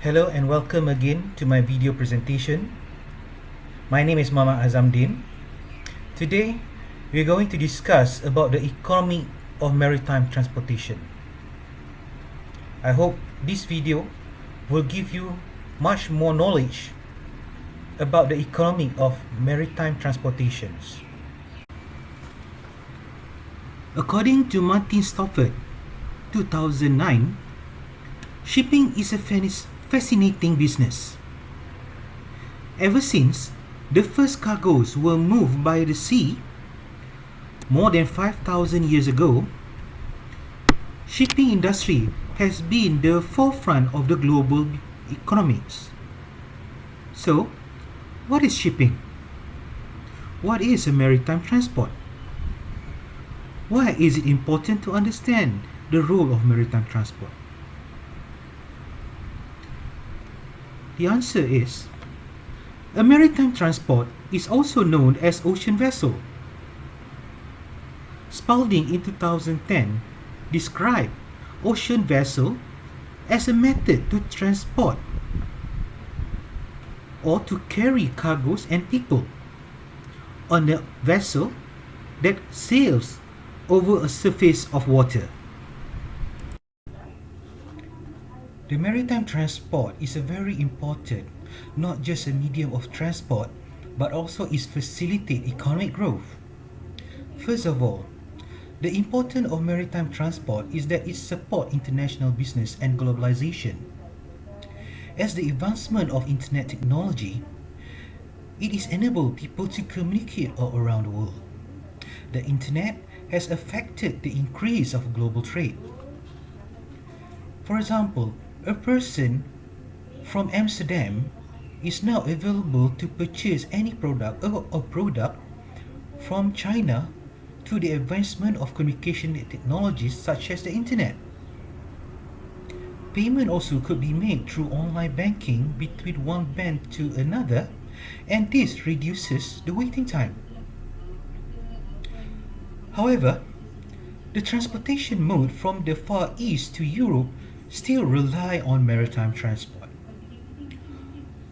Hello and welcome again to my video presentation. My name is Mama Azamdin. Today, we're going to discuss about the economy of maritime transportation. I hope this video will give you much more knowledge about the economy of maritime transportations. According to Martin Stoffert, 2009, shipping is a fascinating business. Ever since the first cargoes were moved by the sea more than 5,000 years ago, shipping industry has been the forefront of the global economics. So, what is shipping? What is a maritime transport? Why is it important to understand the role of maritime transport? The answer is, a maritime transport is also known as ocean vessel. Spalding in 2010 described ocean vessel as a method to transport or to carry cargoes and people on a vessel that sails over a surface of water. The maritime transport is a very important, not just a medium of transport, but also is facilitate economic growth. First of all, the importance of maritime transport is that it supports international business and globalization. As the advancement of internet technology, it is enabled people to communicate all around the world. The internet has affected the increase of global trade. For example, a person from Amsterdam is now available to purchase any product or product from China through the advancement of communication technologies such as the internet. Payment also could be made through online banking between one bank to another, and this reduces the waiting time. However, the transportation mode from the Far East to Europe still rely on maritime transport.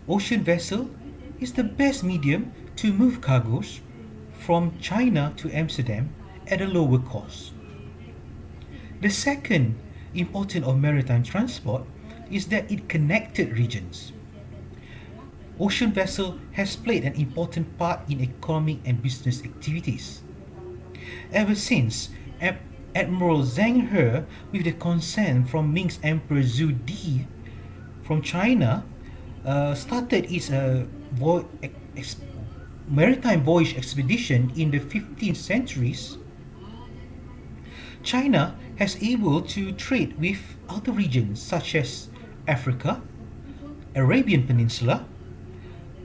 Ocean vessel is the best medium to move cargoes from China to Amsterdam at a lower cost. The second importance of maritime transport is that it connected regions. Ocean vessel has played an important part in economic and business activities. Ever since Admiral Zhang He, with the consent from Ming's Emperor Zhu Di from China, started its maritime voyage expedition in the 15th centuries, China has able to trade with other regions such as Africa, Arabian Peninsula,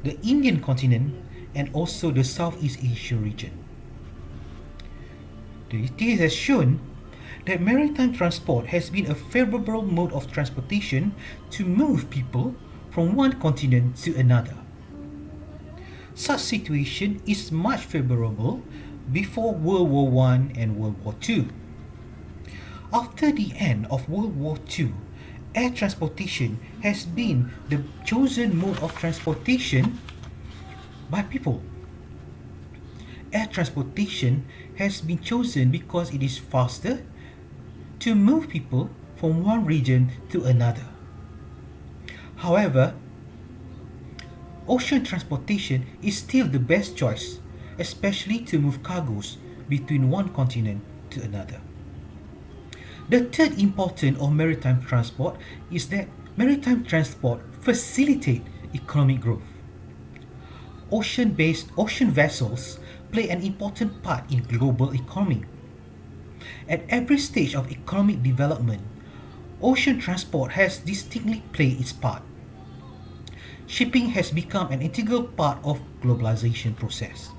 the Indian continent, and also the Southeast Asia region. This has shown that maritime transport has been a favorable mode of transportation to move people from one continent to another. Such situation is much favorable before World War I and World War II. After the end of World War II, air transportation has been the chosen mode of transportation by people. Air transportation has been chosen because it is faster to move people from one region to another. However, ocean transportation is still the best choice, especially to move cargoes between one continent to another. The third importance of maritime transport is that maritime transport facilitates economic growth. Ocean vessels play an important part in global economy. At every stage of economic development, ocean transport has distinctly played its part. Shipping has become an integral part of globalization process.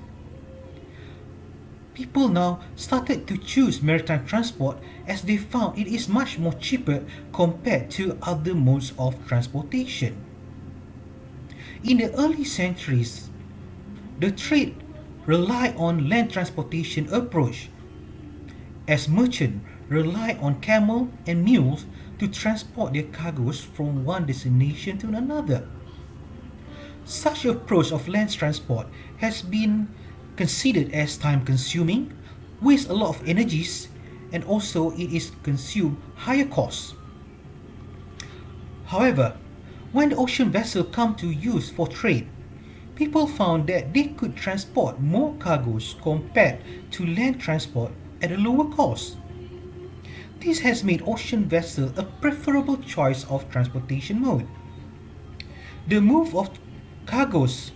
People now started to choose maritime transport as they found it is much more cheaper compared to other modes of transportation. In the early centuries, the trade relied on land transportation approach, as merchants rely on camel and mules to transport their cargoes from one destination to another. Such approach of land transport has been considered as time consuming, wastes a lot of energies, and also it is consume higher costs. However, when the ocean vessel come to use for trade, people found that they could transport more cargoes compared to land transport at a lower cost. This has made ocean vessel a preferable choice of transportation mode. The move of cargoes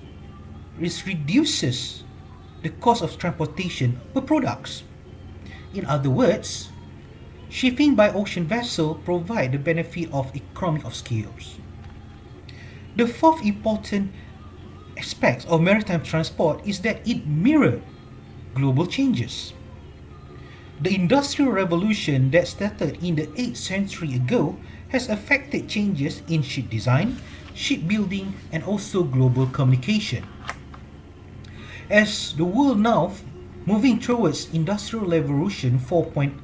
reduces the cost of transportation per products. In other words, shipping by ocean vessel provide the benefit of economy of scales. The fourth important aspect of maritime transport is that it mirrors global changes. The Industrial Revolution that started in the 8th century ago has affected changes in ship design, shipbuilding, and also global communication. As the world now moving towards Industrial Revolution 4.0,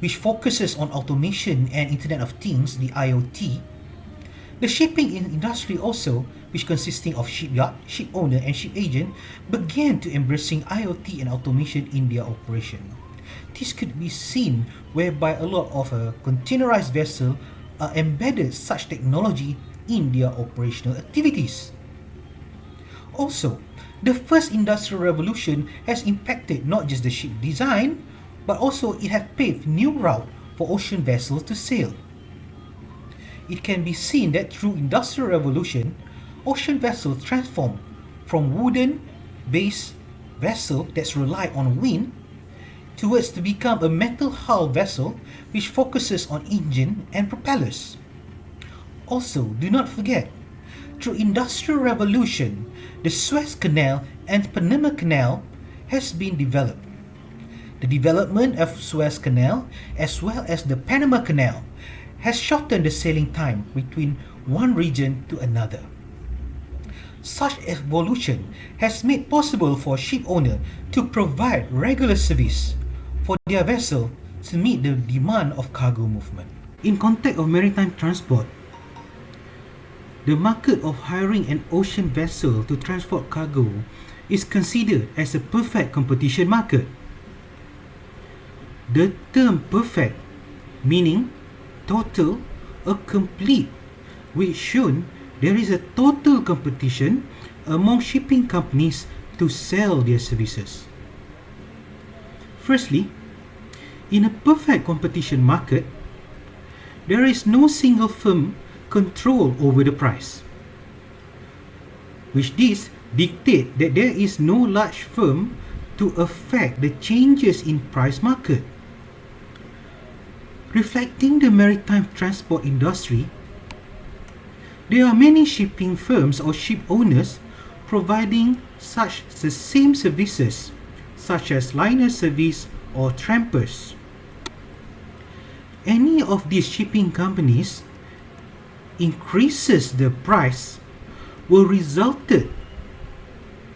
which focuses on automation and Internet of Things, the IoT, the shipping industry also, which consisting of shipyard, ship owner, and ship agent, began to embracing IoT and automation in their operation. This could be seen whereby a lot of containerized vessels are embedded such technology in their operational activities. Also, the first industrial revolution has impacted not just the ship design, but also it has paved new route for ocean vessels to sail. It can be seen that through industrial revolution, ocean vessels transformed from wooden-based vessel that's rely on wind towards to become a metal hull vessel which focuses on engine and propellers. Also, do not forget, through industrial revolution, the Suez Canal and Panama Canal has been developed. The development of Suez Canal as well as the Panama Canal has shortened the sailing time between one region to another. Such evolution has made possible for ship owner to provide regular service for their vessel to meet the demand of cargo movement. In context of maritime transport, the market of hiring an ocean vessel to transport cargo is considered as a perfect competition market. The term perfect meaning total or complete, which shown there is a total competition among shipping companies to sell their services. Firstly, in a perfect competition market, there is no single firm control over the price, which this dictate that there is no large firm to affect the changes in price market. Reflecting the maritime transport industry, there are many shipping firms or ship owners providing such the same services such as liner service or trampers. Any of these shipping companies increases the price will resulted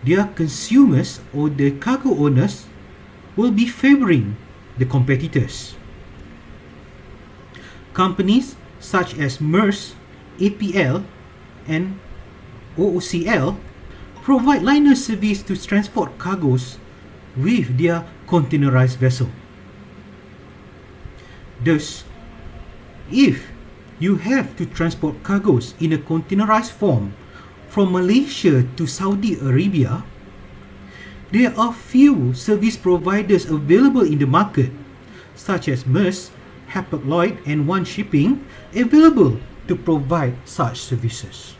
their consumers or the cargo owners will be favoring the competitors. Companies such as Maersk, APL, and OOCL provide liner service to transport cargoes with their containerized vessel. Thus, if you have to transport cargoes in a containerized form from Malaysia to Saudi Arabia, there are few service providers available in the market, such as Maersk, Hapag-Lloyd, and One Shipping, available to provide such services.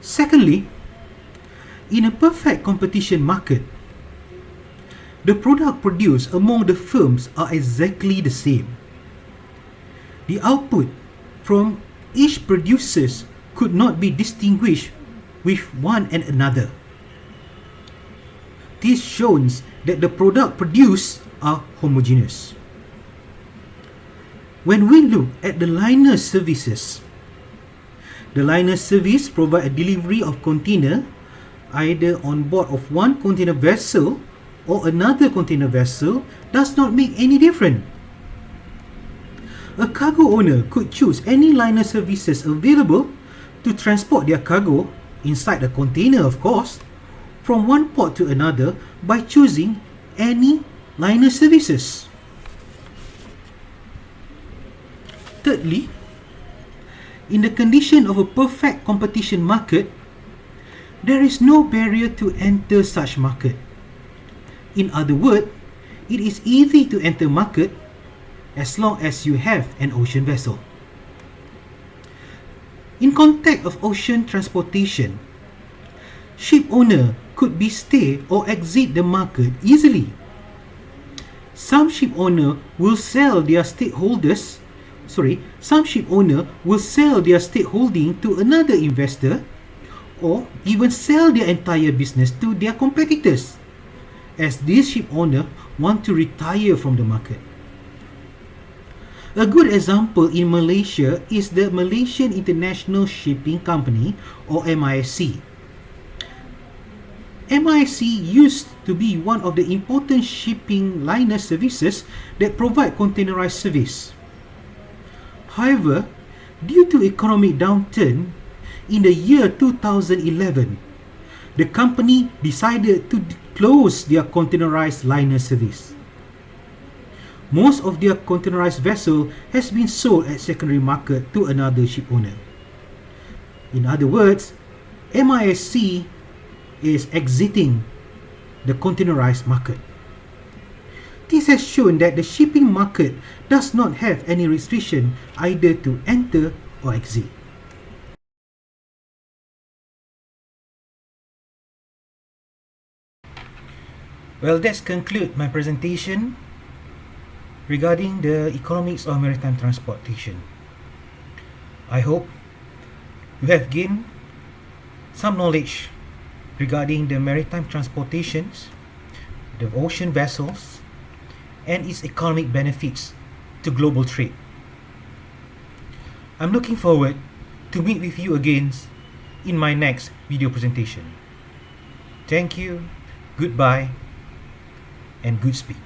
Secondly, in a perfect competition market, the product produced among the firms are exactly the same. The output from each producers could not be distinguished with one and another. This shows that the product produced are homogeneous. When we look at the liner services, the liner service provide a delivery of container either on board of one container vessel or another container vessel does not make any difference. A cargo owner could choose any liner services available to transport their cargo, inside a container of course, from one port to another by choosing any liner services. Thirdly, in the condition of a perfect competition market, there is no barrier to enter such market. In other words, it is easy to enter market as long as you have an ocean vessel. In context of ocean transportation, ship owner could be stay or exit the market easily. Some ship owner will sell their stakeholding to another investor, or even sell their entire business to their competitors, as these ship owners want to retire from the market. A good example in Malaysia is the Malaysian International Shipping Company, or MISC. MISC used to be one of the important shipping liner services that provide containerized service. However, due to economic downturn in the year 2011, the company decided to close their containerized liner service. Most of their containerized vessel has been sold at secondary market to another ship owner. In other words, MISC is exiting the containerized market. This has shown that the shipping market does not have any restriction either to enter or exit. Well, that's conclude my presentation regarding the economics of maritime transportation. I hope you have gained some knowledge regarding the maritime transportations, the ocean vessels, and its economic benefits to global trade. I'm looking forward to meet with you again in my next video presentation. Thank you, goodbye, and good speed.